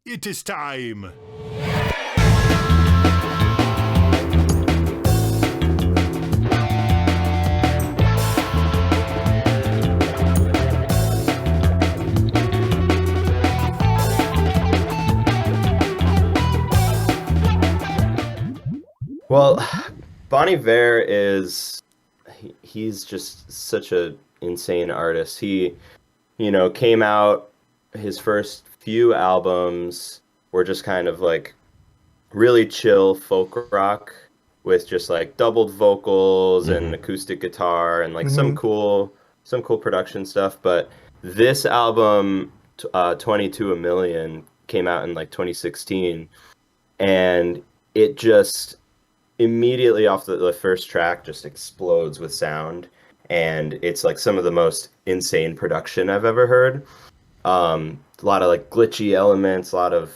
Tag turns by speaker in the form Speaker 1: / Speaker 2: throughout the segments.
Speaker 1: It is time.
Speaker 2: Well, Bon Iver he's just such a insane artist. He, came out, his first few albums were just kind of like really chill folk rock with just like doubled vocals and acoustic guitar and like some cool production stuff. But this album, 22 a Million, came out in like 2016, and it just immediately off the first track just explodes with sound, and it's like some of the most insane production I've ever heard. A lot of like glitchy elements, a lot of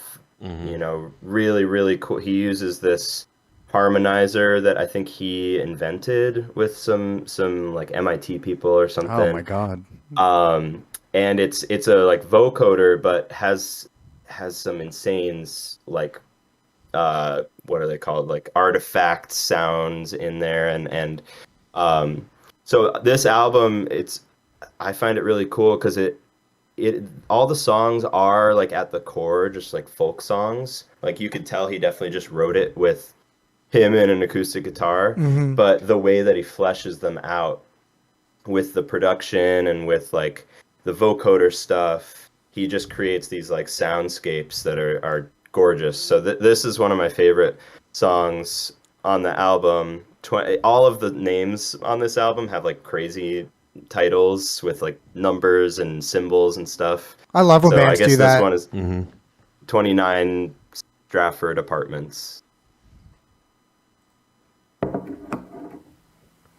Speaker 2: really, really cool. He uses this harmonizer that I think he invented with some like MIT people or something.
Speaker 3: Oh my god.
Speaker 2: And it's a like vocoder, but has some insane like what are they called, like artifact sounds in there, and so this album, I find it really cool because it all the songs are like at the core just like folk songs. Like you could tell he definitely just wrote it with him and an acoustic guitar, but the way that he fleshes them out with the production and with like the vocoder stuff, he just creates these like soundscapes that are gorgeous. So this is one of my favorite songs on the album. All of the names on this album have like crazy titles with like numbers and symbols and stuff.
Speaker 4: I love when bands do that.
Speaker 2: I guess this one is 29 Stratford Apartments.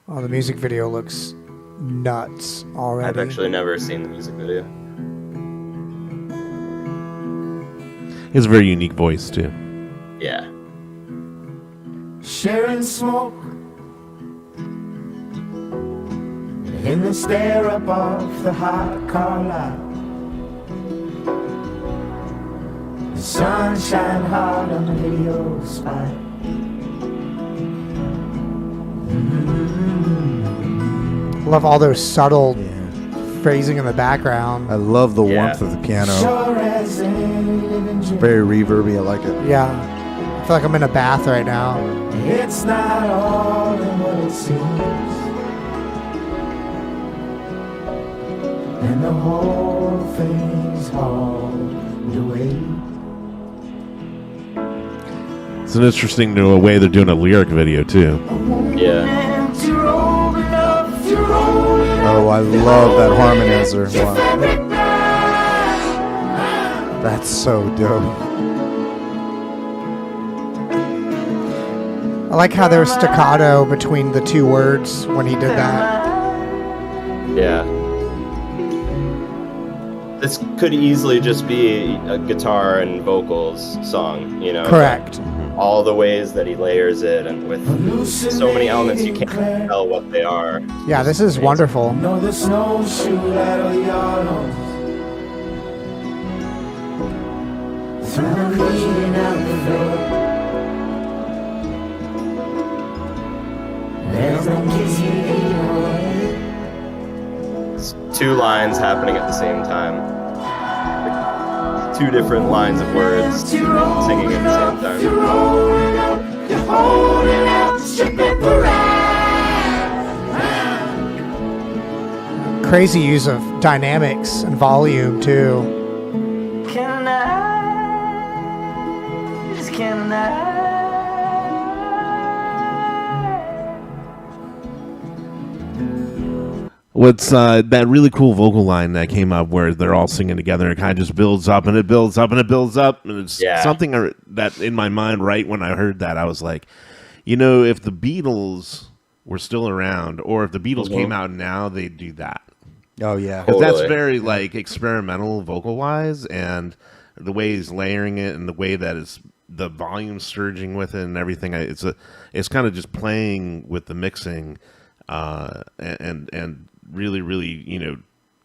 Speaker 4: Oh, the music video looks nuts already.
Speaker 2: I've actually never seen the music video.
Speaker 5: He has a very unique voice too.
Speaker 2: Yeah.
Speaker 6: Sharing smoke in the stare up of the hot car lot. The sun shine hard on the video spot.
Speaker 4: Love all those subtle phrasing in the background.
Speaker 3: I love the warmth of the piano. It's very reverby. I like it.
Speaker 4: Yeah. I feel like I'm in a bath right now.
Speaker 6: It's not all in what it seems, and the whole thing's hauled away.
Speaker 5: It's an interesting way they're doing a lyric video too.
Speaker 2: Yeah.
Speaker 3: Oh, I love that harmonizer. Wow. That's so dope.
Speaker 4: I like how there's staccato between the two words when he did that.
Speaker 2: Yeah. This could easily just be a guitar and vocals song,
Speaker 4: Correct.
Speaker 2: All the ways that he layers it, and with so many elements you can't tell what they are.
Speaker 4: Yeah, this is wonderful.
Speaker 6: No, the snowshoe at all yards. Through the cleaning out the door. There's no kissing away.
Speaker 2: It's two lines happening at the same time. Like, two different lines of words singing at the same time.
Speaker 6: You're rolling up, you're holding out the ship at the ride.
Speaker 4: Crazy use of dynamics and volume too.
Speaker 6: Can I? Just can I?
Speaker 5: What's that really cool vocal line that came up where they're all singing together? It kind of just builds up and it builds up and it builds up, and it's something that in my mind right when I heard that I was like, if the Beatles were still around, or if the Beatles came out now, they'd do that.
Speaker 3: Oh yeah,
Speaker 5: because that's very like experimental vocal wise, and the way he's layering it and the way that is the volume surging with it and everything. It's kind of just playing with the mixing, and really, really,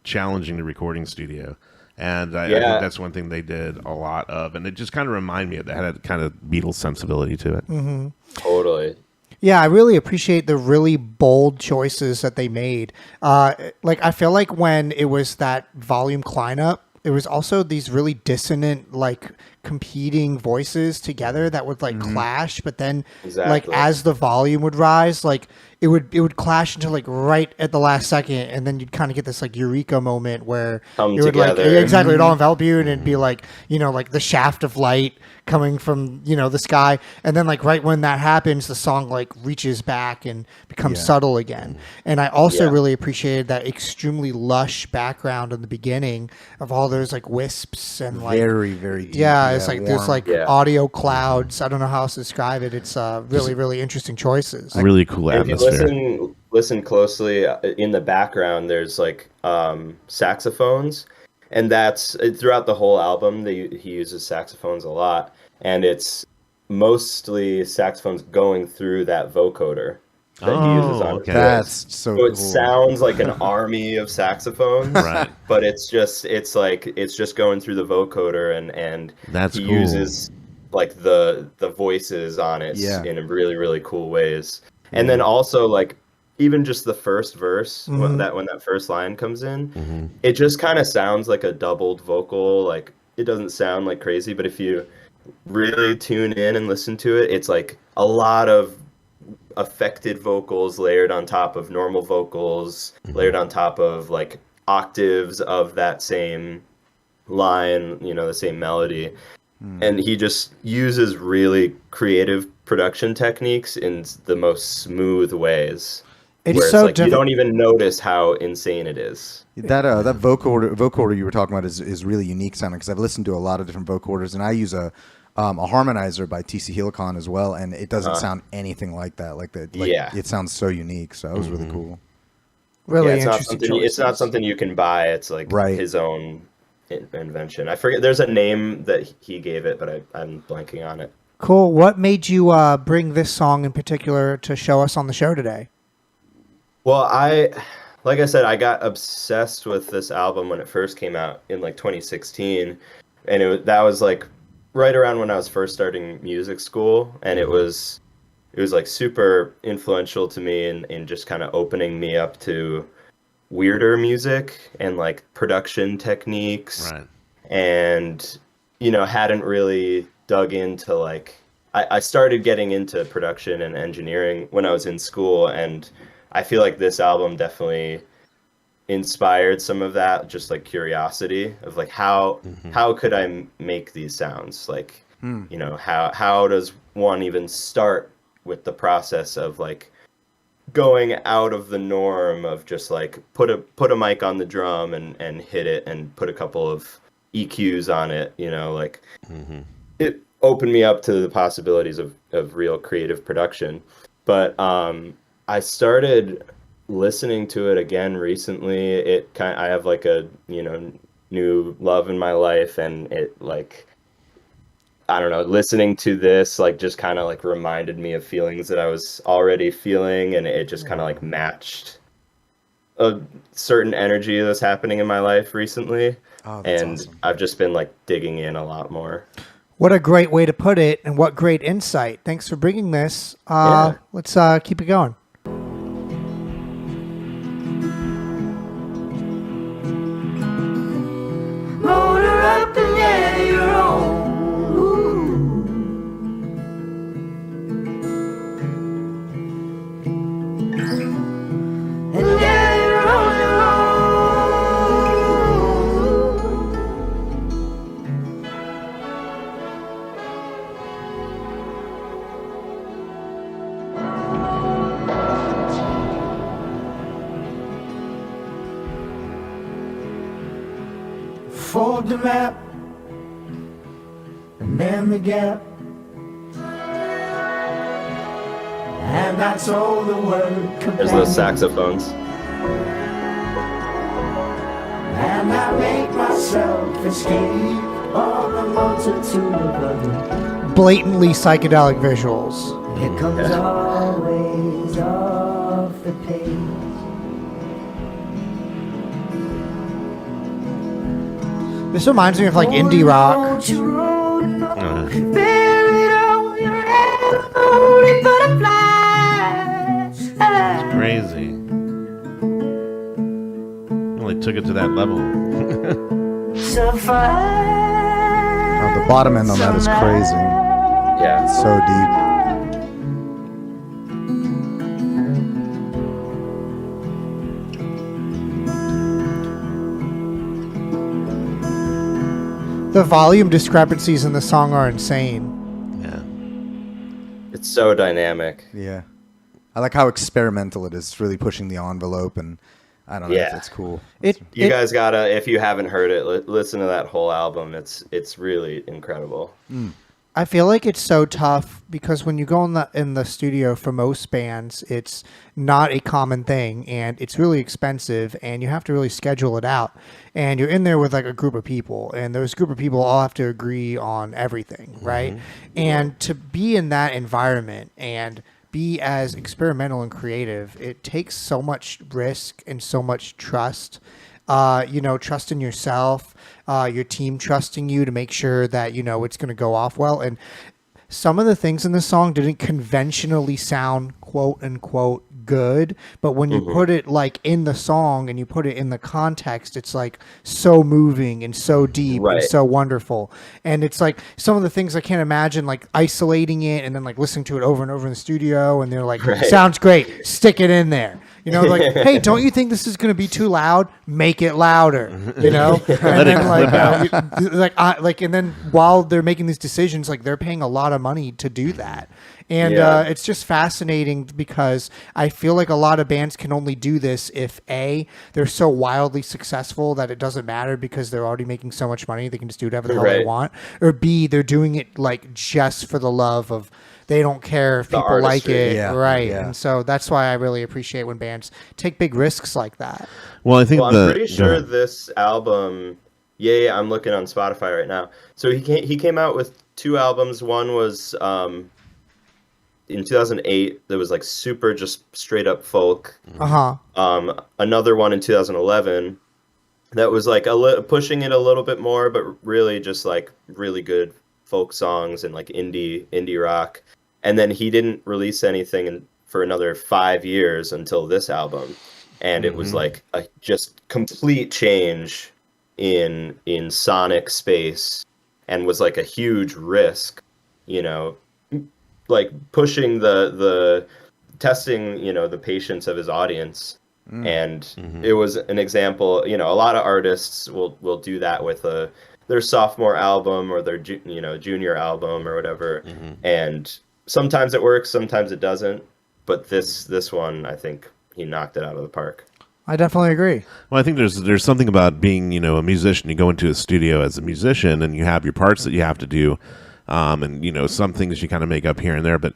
Speaker 5: challenging the recording studio. And I think that's one thing they did a lot of, and it just kind of reminded me of that. It had a kind of Beatles sensibility to it.
Speaker 4: Mm-hmm.
Speaker 2: Totally.
Speaker 4: Yeah, I really appreciate the really bold choices that they made. Like, I feel like when it was that volume climb up, it was also these really dissonant, like, competing voices together that would like clash, but then like as the volume would rise, like it would clash until like right at the last second, and then you'd kind of get this like eureka moment where it would like exactly it all envelop you, and it'd be like, you know, like the shaft of light coming from, you know, the sky, and then like right when that happens, the song like reaches back and becomes subtle again. And I also really appreciated that extremely lush background in the beginning of all those like wisps and like
Speaker 3: very deep.
Speaker 4: it's like warm. There's like audio clouds. I don't know how else to describe it. It's really interesting choices.
Speaker 5: Really cool atmosphere.
Speaker 2: If you listen closely in the background, there's like saxophones, and that's throughout the whole album. He uses saxophones a lot, and it's mostly saxophones going through that vocoder that he uses on his voice.
Speaker 3: That's so cool.
Speaker 2: It sounds like an army of saxophones,
Speaker 5: right?
Speaker 2: But it's just going through the vocoder, and
Speaker 5: that's
Speaker 2: he
Speaker 5: cool.
Speaker 2: uses like the voices on it in really, really cool ways. And then also like even just the first verse, when that first line comes in, it just kind of sounds like a doubled vocal. Like it doesn't sound like crazy, but if you really tune in and listen to it, it's like a lot of affected vocals layered on top of normal vocals, layered on top of like octaves of that same line, you know, the same melody. And he just uses really creative production techniques in the most smooth ways.
Speaker 4: It's so
Speaker 2: like you don't even notice how insane it is.
Speaker 3: That vocoder you were talking about is really unique sounding, because I've listened to a lot of different vocoders, and I use a harmonizer by TC Helicon as well, and it doesn't sound anything like that. It sounds so unique. So that was really cool.
Speaker 4: Really
Speaker 2: it's
Speaker 4: interesting.
Speaker 2: It's not something you can buy. It's like his own invention. I forget. There's a name that he gave it, but I'm blanking on it.
Speaker 4: Cool. What made you bring this song in particular to show us on the show today?
Speaker 2: Well, like I said, I got obsessed with this album when it first came out in like 2016, and that was like right around when I was first starting music school, and it was like super influential to me in just kind of opening me up to weirder music and like production techniques,
Speaker 5: right?
Speaker 2: And you know, hadn't really dug into like I started getting into production and engineering when I was in school, and I feel like this album definitely inspired some of that, just like curiosity of like how could I make these sounds, like you know, how does one even start with the process of like going out of the norm of just like put a mic on the drum and hit it and put a couple of EQs on it, you know, like it opened me up to the possibilities of real creative production. But I started listening to it again recently. I have like a, you know, new love in my life, and it like, I don't know, listening to this like just kind of like reminded me of feelings that I was already feeling, and it just kind of like matched a certain energy that's happening in my life recently. And awesome. I've just been like digging in a lot more.
Speaker 4: What a great way to put it, and what great insight. Thanks for bringing this. Let's keep it going.
Speaker 6: Motor up and yeah, you're on. And yeah, you're on your fold the map and then the gap, and that's all the word.
Speaker 2: There's those saxophones.
Speaker 6: And I make myself escape all the multitude of other
Speaker 4: blatantly psychedelic visuals.
Speaker 6: It comes always off the page.
Speaker 4: This reminds me of like indie rock.
Speaker 5: It's crazy. Only took it to that level.
Speaker 3: The bottom end on that is crazy.
Speaker 2: Yeah.
Speaker 3: It's so deep.
Speaker 4: The volume discrepancies in the song are insane.
Speaker 5: Yeah.
Speaker 2: It's so dynamic.
Speaker 3: Yeah. I like how experimental it is. It's really pushing the envelope, and I don't know.
Speaker 2: Yeah.
Speaker 3: It's cool.
Speaker 2: You guys gotta, if you haven't heard it, listen to that whole album. It's really incredible.
Speaker 4: I feel like it's so tough because when you go in the studio for most bands, it's not a common thing and it's really expensive and you have to really schedule it out. And you're in there with like a group of people and those group of people all have to agree on everything, right? And to be in that environment and be as experimental and creative, it takes so much risk and so much trust. Trust in yourself, your team trusting you to make sure that, it's going to go off well. And some of the things in the song didn't conventionally sound quote unquote good, but when you put it like in the song and you put it in the context, it's like so moving and so deep and so wonderful. And it's like some of the things I can't imagine, like isolating it and then like listening to it over and over in the studio and they're like, sounds great, stick it in there. Like, hey, don't you think this is going to be too loud? Make it louder, And then and then while they're making these decisions, like they're paying a lot of money to do that. And it's just fascinating because I feel like a lot of bands can only do this if A, they're so wildly successful that it doesn't matter because they're already making so much money, they can just do whatever the hell they want. Or B, they're doing it like just for the love of, they don't care if people like it, right? Yeah. And so that's why I really appreciate when bands take big risks like that.
Speaker 5: Well, I'm
Speaker 2: pretty sure this album. Yeah, I'm looking on Spotify right now. So he came out with 2 albums. One was in 2008. That was like super, just straight up folk. Another one in 2011. That was like pushing it a little bit more, but really just like really good folk songs and like indie rock. And then he didn't release anything for another 5 years until this album. And it was like a just complete change in sonic space and was like a huge risk, like pushing the testing, the patience of his audience. And it was an example, a lot of artists will do that with their sophomore album or their junior album or whatever. And sometimes it works, sometimes it doesn't. But this one, I think he knocked it out of the park.
Speaker 4: I definitely agree.
Speaker 5: Well, I think there's something about being, a musician. You go into a studio as a musician and you have your parts that you have to do. And, some things you kind of make up here and there. But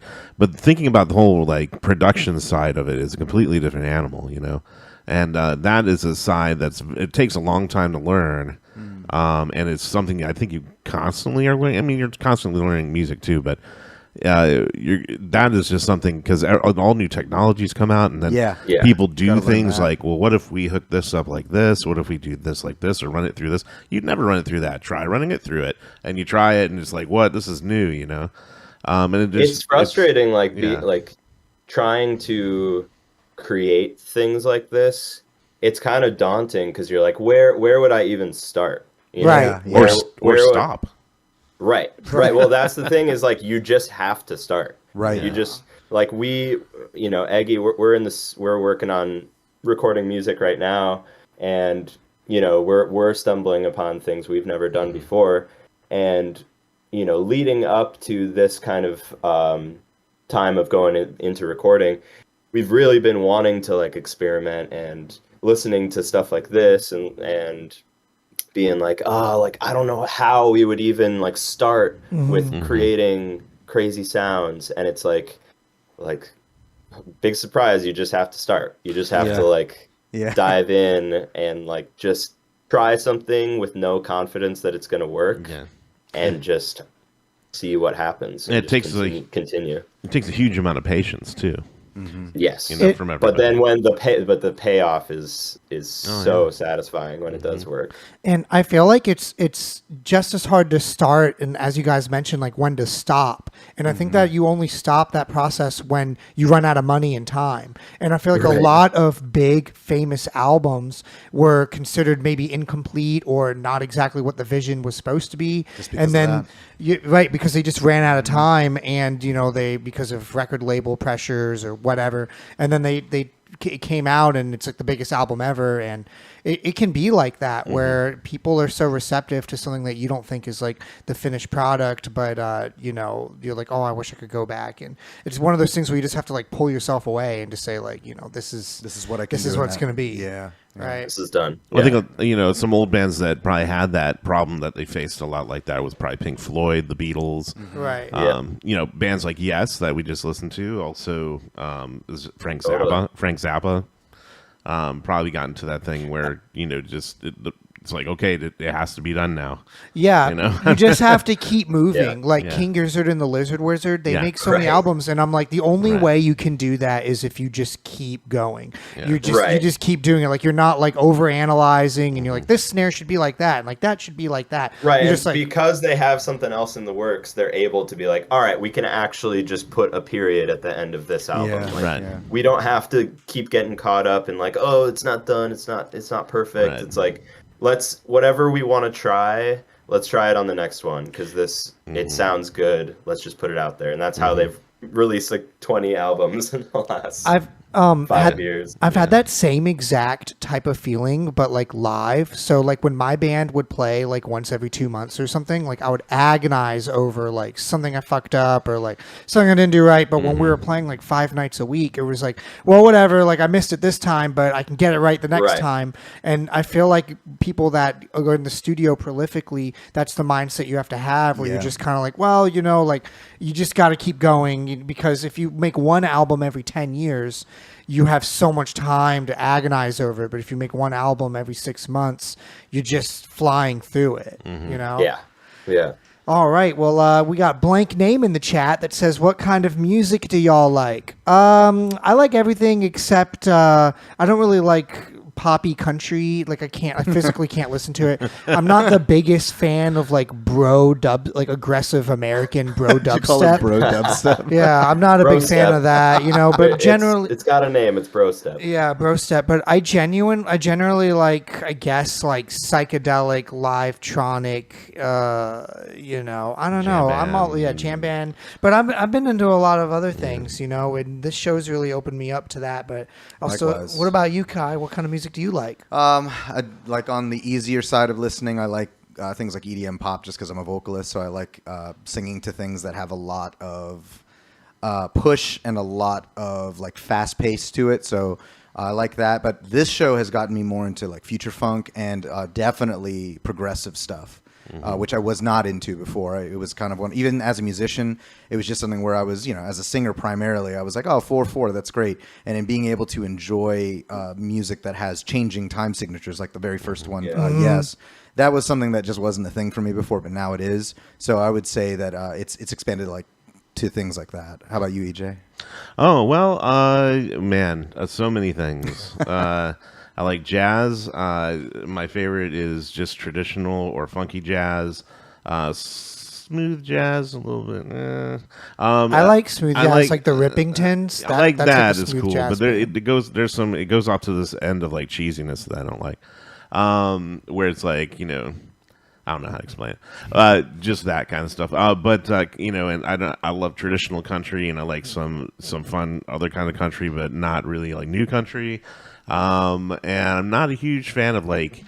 Speaker 5: thinking about the whole, like, production side of it is a completely different animal, And that is a side it takes a long time to learn. And it's something I think you constantly are learning. I mean, you're constantly learning music too, but that is just something because all new technologies come out, and then people do things like, well, what if we hook this up like this? What if we do this like this, or run it through this? You'd never run it through that. Try running it through it, and you try it, and it's like, what? This is new, And
Speaker 2: it's frustrating, like trying to create things like this. It's kind of daunting because you're like, where would I even start?
Speaker 4: Right.
Speaker 5: Or stop.
Speaker 2: Right. Well, that's the thing is like you just have to start.
Speaker 3: Right.
Speaker 2: You just like Eggy, we're working on recording music right now, and we're stumbling upon things we've never done before, and leading up to this kind of time of going into recording, we've really been wanting to like experiment and listening to stuff like this and being like, I don't know how we would even like start with creating crazy sounds. And it's like big surprise. You just have to start. You just have to dive in and like just try something with no confidence that it's going to work and just see what happens.
Speaker 5: And it takes
Speaker 2: continue.
Speaker 5: It takes a huge amount of patience too.
Speaker 2: Yes,
Speaker 5: from everybody.
Speaker 2: But then when the payoff is so satisfying when it does work.
Speaker 4: And I feel like it's just as hard to start, and as you guys mentioned, like when to stop. And I think that you only stop that process when you run out of money and time. And I feel like a lot of big famous albums were considered maybe incomplete or not exactly what the vision was supposed to be. And then because they just ran out of time, and they, because of record label pressures or whatever, and then it came out and it's like the biggest album ever. And it can be like that where people are so receptive to something that you don't think is like the finished product, but you're like, oh, I wish I could go back. And it's one of those things where you just have to like pull yourself away and just say like, this is
Speaker 3: what I can
Speaker 4: this is what it's going to be.
Speaker 3: Yeah.
Speaker 4: Right.
Speaker 2: This is done.
Speaker 5: Well, I think some old bands that probably had that problem that they faced a lot like that was probably Pink Floyd, the Beatles,
Speaker 4: right?
Speaker 5: Bands like Yes that we just listened to. Also, is Frank Zappa. Probably got into that thing where it's like, okay, it has to be done now.
Speaker 4: Yeah, you just have to keep moving. King Gizzard and the Lizard Wizard, they make so many albums, and I'm like, the only way you can do that is if you just keep going. You just keep doing it. Like, you're not like over analyzing, and you're like, this snare should be like that, and like that should be like that.
Speaker 2: Right,
Speaker 4: and
Speaker 2: just like, because they have something else in the works, they're able to be like, all right, we can actually just put a period at the end of this album. We don't have to keep getting caught up in like, oh, it's not done, it's not perfect. Right. It's like, whatever we want to try, let's try it on the next one, because it sounds good. Let's just put it out there. And that's how they've released like 20 albums in the last 5 years.
Speaker 4: I've had that same exact type of feeling, but like live. So like when my band would play like once every 2 months or something, like I would agonize over like something I fucked up or like something I didn't do right. But when we were playing like 5 nights a week, it was like, well, whatever, like I missed it this time, but I can get it right the next time. And I feel like people that are in the studio prolifically, that's the mindset you have to have, where you're just kind of like, well, like you just got to keep going, because if you make one album every 10 years, you have so much time to agonize over it. But if you make one album every 6 months, you're just flying through it,
Speaker 2: Yeah.
Speaker 4: All right. Well, we got Blank Name in the chat that says, what kind of music do y'all like? I like everything except I don't really like poppy country. Like I physically can't listen to it. I'm not the biggest fan of like like aggressive American bro dubstep.
Speaker 3: You call it bro dubstep?
Speaker 4: Yeah, I'm not a big fan of that, but generally
Speaker 2: it's got a name, it's bro step.
Speaker 4: Yeah, bro step, but I generally like, I guess, like psychedelic, live-tronic, I don't know. I'm all jam band, but I've been into a lot of other things, and this show's really opened me up to that. But also,
Speaker 3: likewise.
Speaker 4: What about you, Kai? What kind of music do you like?
Speaker 3: Like on the easier side of listening, I like things like EDM pop, just because I'm a vocalist, so I like singing to things that have a lot of push and a lot of like fast pace to it. So I like that. But this show has gotten me more into like future funk and definitely progressive stuff. Which I was not into before. It was kind of one, even as a musician, it was just something where I was, as a singer primarily, I was like, oh, 4/4, that's great. And in being able to enjoy music that has changing time signatures, like the very first one, Yes, that was something that just wasn't a thing for me before, but now it is. So I would say that it's expanded like to things like that. How about you, EJ?
Speaker 5: Oh, well, man, so many things. I like jazz. My favorite is just traditional or funky jazz. Smooth jazz, a little bit.
Speaker 4: I like smooth jazz, like the Rippingtons.
Speaker 5: I like that. It's cool,
Speaker 4: but
Speaker 5: it goes off to this end of like cheesiness that I don't like. Where it's like, I don't know how to explain it. Just that kind of stuff. And I love traditional country, and I like some fun other kind of country, but not really like new country. And I'm not a huge fan of like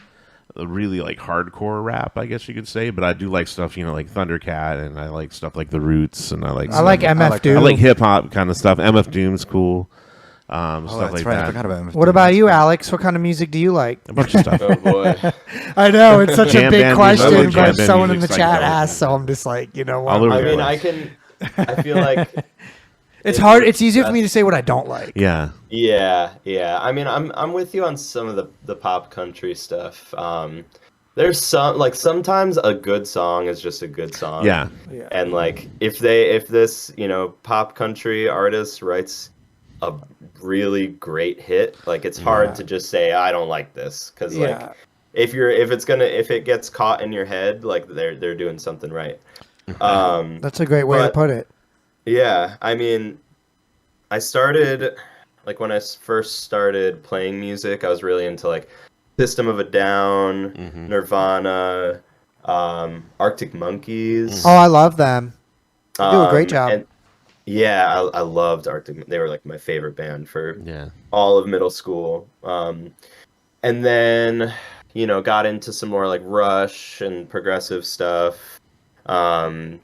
Speaker 5: really like hardcore rap, I guess you could say, but I do like stuff, like Thundercat, and I like stuff like The Roots, and I like
Speaker 4: MF Doom.
Speaker 5: I like hip hop kind of stuff. MF Doom's cool. Stuff like that.
Speaker 3: I forgot about MF Doom.
Speaker 4: What about you, Alex? What kind of music do you like?
Speaker 5: A bunch of stuff.
Speaker 2: Oh boy.
Speaker 4: I know it's such a big
Speaker 5: band
Speaker 4: question,
Speaker 5: music,
Speaker 4: but
Speaker 5: jam band
Speaker 4: someone in the
Speaker 5: music's
Speaker 4: chat
Speaker 5: psychedelic.
Speaker 4: asked, so I'm just like, what?
Speaker 5: All over
Speaker 2: I
Speaker 5: the
Speaker 2: mean,
Speaker 5: place.
Speaker 2: I feel like
Speaker 4: It's hard. It's easier for me to say what I don't like.
Speaker 5: Yeah.
Speaker 2: I mean, I'm with you on some of the pop country stuff. There's sometimes a good song is just a good song.
Speaker 5: Yeah.
Speaker 2: And like if this pop country artist writes a really great hit, like it's hard to just say I don't like this, because like if it gets caught in your head, like they're doing something right.
Speaker 4: That's a great way to put it.
Speaker 2: Yeah, I mean, I started, like when I first started playing music, I was really into like System of a Down, Nirvana, Arctic Monkeys.
Speaker 4: Oh, I love them. They do a great job.
Speaker 2: And yeah, I loved Arctic. They were like my favorite band for all of middle school. And then, you know, got into some more like Rush and progressive stuff. And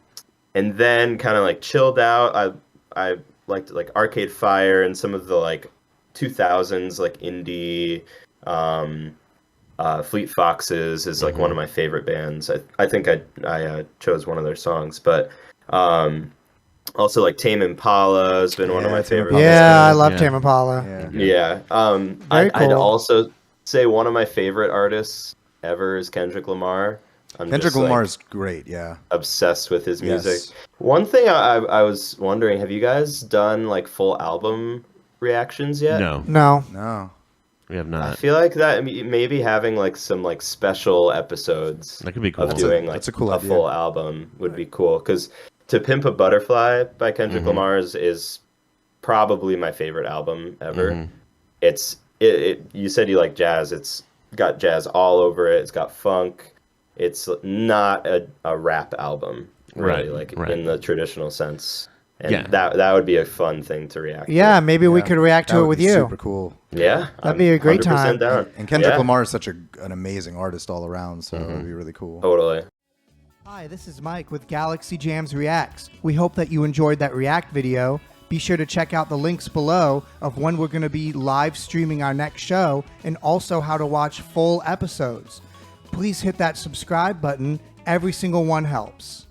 Speaker 2: then kind of like chilled out. I liked like Arcade Fire and some of the like 2000s like indie. Fleet Foxes is like one of my favorite bands. I think I chose one of their songs, but also like Tame Impala has been one of my favorite bands.
Speaker 4: Yeah, I love Tame Impala.
Speaker 2: Yeah. I'd also say one of my favorite artists ever is Kendrick Lamar.
Speaker 3: Kendrick Lamar is great, yeah.
Speaker 2: Obsessed with his music. One thing I was wondering, have you guys done like full album reactions yet?
Speaker 4: No.
Speaker 5: We have not.
Speaker 2: I feel like that maybe having like some like special episodes
Speaker 5: that could be cool.
Speaker 2: Of doing like
Speaker 3: that's a cool idea.
Speaker 2: Full album would be cool, because To Pimp a Butterfly by Kendrick Lamar is probably my favorite album ever. It's you said you like jazz. It's got jazz all over it. It's got funk. It's not a rap album, really, in the traditional sense. And that would be a fun thing to react to.
Speaker 4: Maybe we could react to it with you.
Speaker 3: Super cool.
Speaker 2: Yeah.
Speaker 4: That'd be a great time.
Speaker 2: Down.
Speaker 3: And Kendrick Lamar is such an amazing artist all around, so it would be really cool.
Speaker 2: Totally.
Speaker 4: Hi, this is Mike with Galaxy Jams Reacts. We hope that you enjoyed that React video. Be sure to check out the links below of when we're going to be live streaming our next show, and also how to watch full episodes. Please hit that subscribe button. Every single one helps.